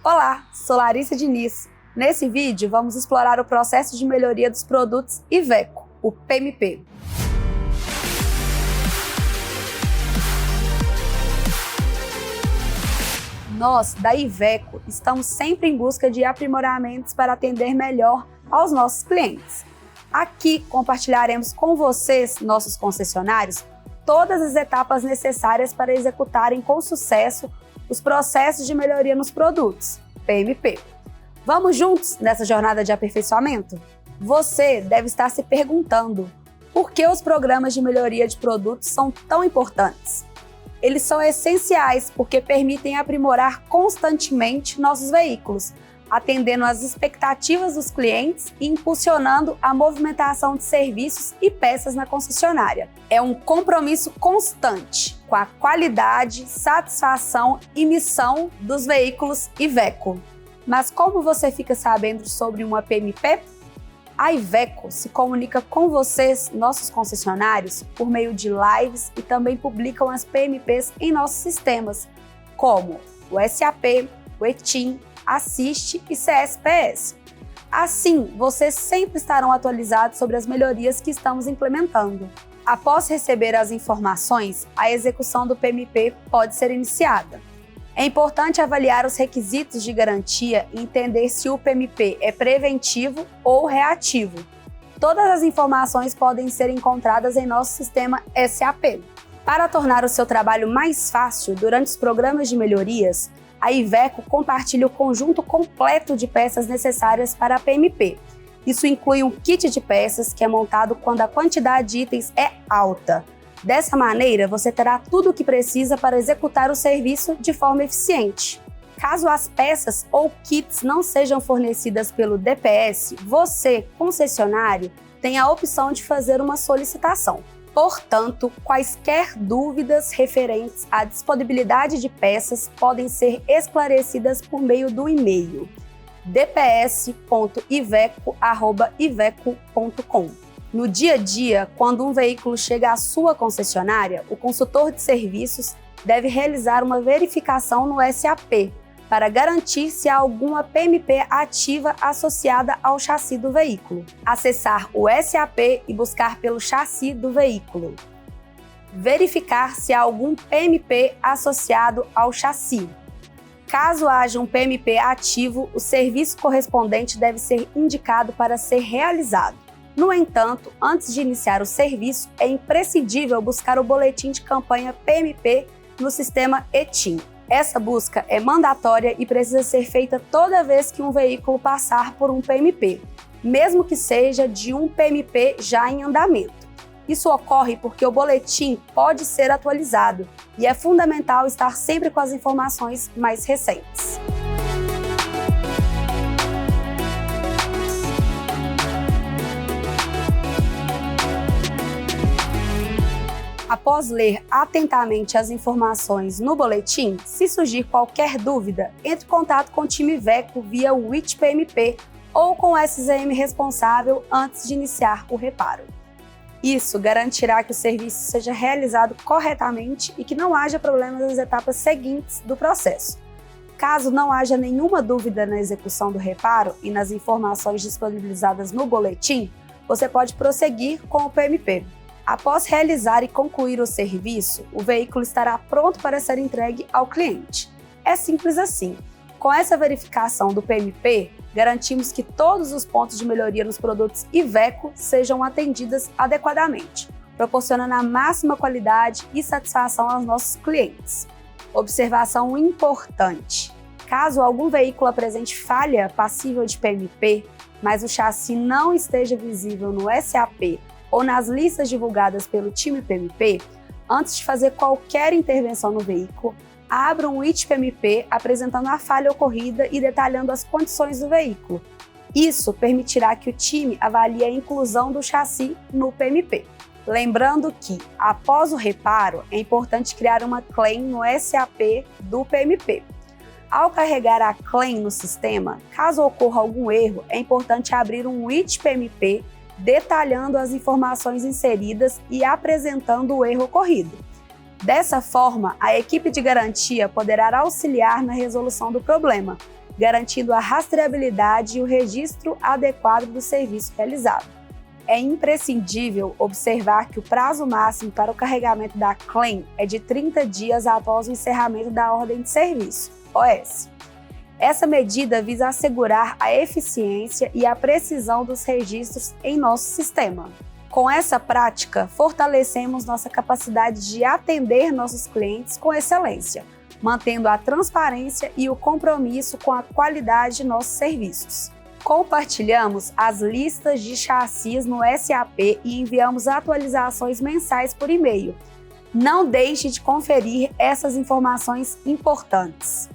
Olá, sou Larissa Diniz. Nesse vídeo, vamos explorar o processo de melhoria dos produtos Iveco, o PMP. Nós, da Iveco, estamos sempre em busca de aprimoramentos para atender melhor aos nossos clientes. Aqui compartilharemos com vocês, nossos concessionários, todas as etapas necessárias para executarem com sucesso os processos de melhoria nos produtos, PMP. Vamos juntos nessa jornada de aperfeiçoamento? Você deve estar se perguntando por que os programas de melhoria de produtos são tão importantes. Eles são essenciais porque permitem aprimorar constantemente nossos veículos, atendendo às expectativas dos clientes e impulsionando a movimentação de serviços e peças na concessionária. É um compromisso constante com a qualidade, satisfação e missão dos veículos Iveco. Mas como você fica sabendo sobre uma PMP? A Iveco se comunica com vocês, nossos concessionários, por meio de lives e também publicam as PMPs em nossos sistemas, como o SAP, o ETIM, Assist e CSPS. Assim, vocês sempre estarão atualizados sobre as melhorias que estamos implementando. Após receber as informações, a execução do PMP pode ser iniciada. É importante avaliar os requisitos de garantia e entender se o PMP é preventivo ou reativo. Todas as informações podem ser encontradas em nosso sistema SAP. Para tornar o seu trabalho mais fácil durante os programas de melhorias, a Iveco compartilha o conjunto completo de peças necessárias para a PMP. Isso inclui um kit de peças que é montado quando a quantidade de itens é alta. Dessa maneira, você terá tudo o que precisa para executar o serviço de forma eficiente. Caso as peças ou kits não sejam fornecidas pelo DPS, você, concessionário, tem a opção de fazer uma solicitação. Portanto, quaisquer dúvidas referentes à disponibilidade de peças podem ser esclarecidas por meio do e-mail dps.iveco@iveco.com. No dia a dia, quando um veículo chega à sua concessionária, o consultor de serviços deve realizar uma verificação no SAP para garantir se há alguma PMP ativa associada ao chassi do veículo. Acessar o SAP e buscar pelo chassi do veículo. Verificar se há algum PMP associado ao chassi. Caso haja um PMP ativo, o serviço correspondente deve ser indicado para ser realizado. No entanto, antes de iniciar o serviço, é imprescindível buscar o boletim de campanha PMP no sistema ETIM. Essa busca é mandatória e precisa ser feita toda vez que um veículo passar por um PMP, mesmo que seja de um PMP já em andamento. Isso ocorre porque o boletim pode ser atualizado e é fundamental estar sempre com as informações mais recentes. Após ler atentamente as informações no boletim, se surgir qualquer dúvida, entre em contato com o time Iveco via o WIT-PMP ou com o SZM responsável antes de iniciar o reparo. Isso garantirá que o serviço seja realizado corretamente e que não haja problemas nas etapas seguintes do processo. Caso não haja nenhuma dúvida na execução do reparo e nas informações disponibilizadas no boletim, você pode prosseguir com o PMP. Após realizar e concluir o serviço, o veículo estará pronto para ser entregue ao cliente. É simples assim. Com essa verificação do PMP, garantimos que todos os pontos de melhoria nos produtos Iveco sejam atendidos adequadamente, proporcionando a máxima qualidade e satisfação aos nossos clientes. Observação importante: caso algum veículo apresente falha passível de PMP, mas o chassi não esteja visível no SAP ou nas listas divulgadas pelo time PMP, antes de fazer qualquer intervenção no veículo, abra um WIT-PMP apresentando a falha ocorrida e detalhando as condições do veículo. Isso permitirá que o time avalie a inclusão do chassi no PMP. Lembrando que, após o reparo, é importante criar uma claim no SAP do PMP. Ao carregar a claim no sistema, caso ocorra algum erro, é importante abrir um WIT-PMP detalhando as informações inseridas e apresentando o erro ocorrido. Dessa forma, a equipe de garantia poderá auxiliar na resolução do problema, garantindo a rastreabilidade e o registro adequado do serviço realizado. É imprescindível observar que o prazo máximo para o carregamento da claim é de 30 dias após o encerramento da ordem de serviço, OS. Essa medida visa assegurar a eficiência e a precisão dos registros em nosso sistema. Com essa prática, fortalecemos nossa capacidade de atender nossos clientes com excelência, mantendo a transparência e o compromisso com a qualidade de nossos serviços. Compartilhamos as listas de chassis no SAP e enviamos atualizações mensais por e-mail. Não deixe de conferir essas informações importantes.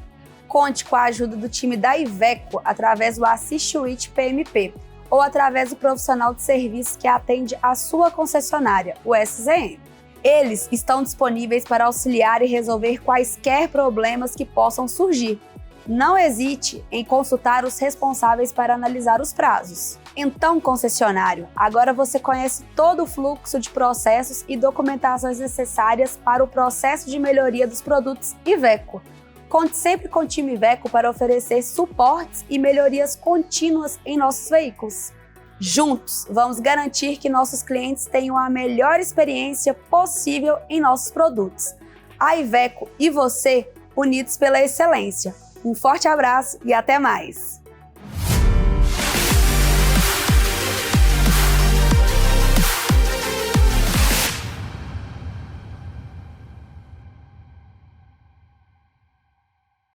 Conte com a ajuda do time da Iveco através do Assist It PMP ou através do profissional de serviço que atende a sua concessionária, o SZM. Eles estão disponíveis para auxiliar e resolver quaisquer problemas que possam surgir. Não hesite em consultar os responsáveis para analisar os prazos. Então, concessionário, agora você conhece todo o fluxo de processos e documentações necessárias para o processo de melhoria dos produtos Iveco. Conte sempre com o time Iveco para oferecer suportes e melhorias contínuas em nossos veículos. Juntos, vamos garantir que nossos clientes tenham a melhor experiência possível em nossos produtos. A Iveco e você, unidos pela excelência. Um forte abraço e até mais!